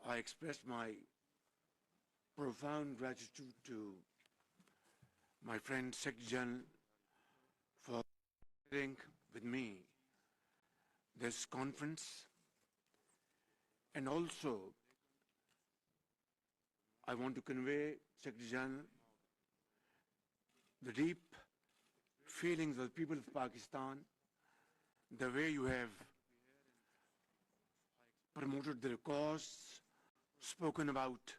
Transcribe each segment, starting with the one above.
I express my profound gratitude to my friend Secretary General for sharing with me this conference, and also I want to convey, Secretary General, the deep feelings of the people of Pakistan, the way you have promoted their cause, spoken about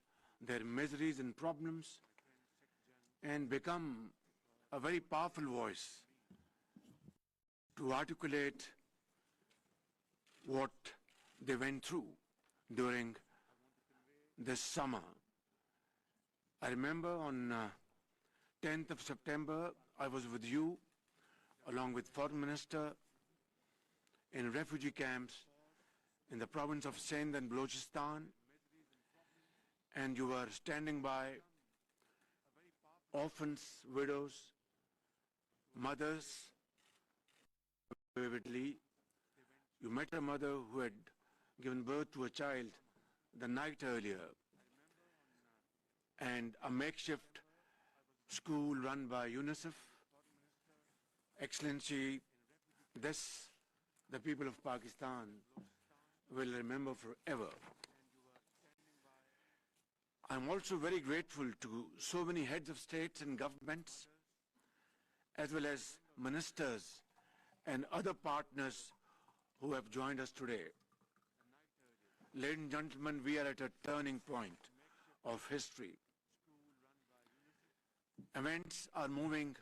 their miseries and problems, and become a very powerful voice to articulate what they went through during this summer. I remember on 10th of September, I was with you, along with Foreign Minister, in refugee camps in the province of Sindh and Balochistan, and you were standing by orphans, widows, mothers. Vividly, you met a mother who had given birth to a child the night earlier, and a makeshift school run by UNICEF. Excellency, this the people of Pakistan will remember forever. I'm also very grateful to so many heads of states and governments, as well as ministers and other partners who have joined us today. Ladies and gentlemen, we are at a turning point of history. Events are moving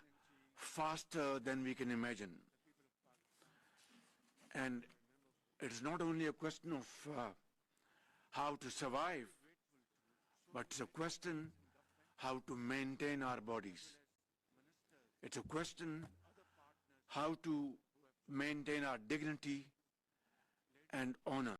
faster than we can imagine. And it is not only a question of how to survive, but it's a question how to maintain our bodies. It's a question how to maintain our dignity and honor.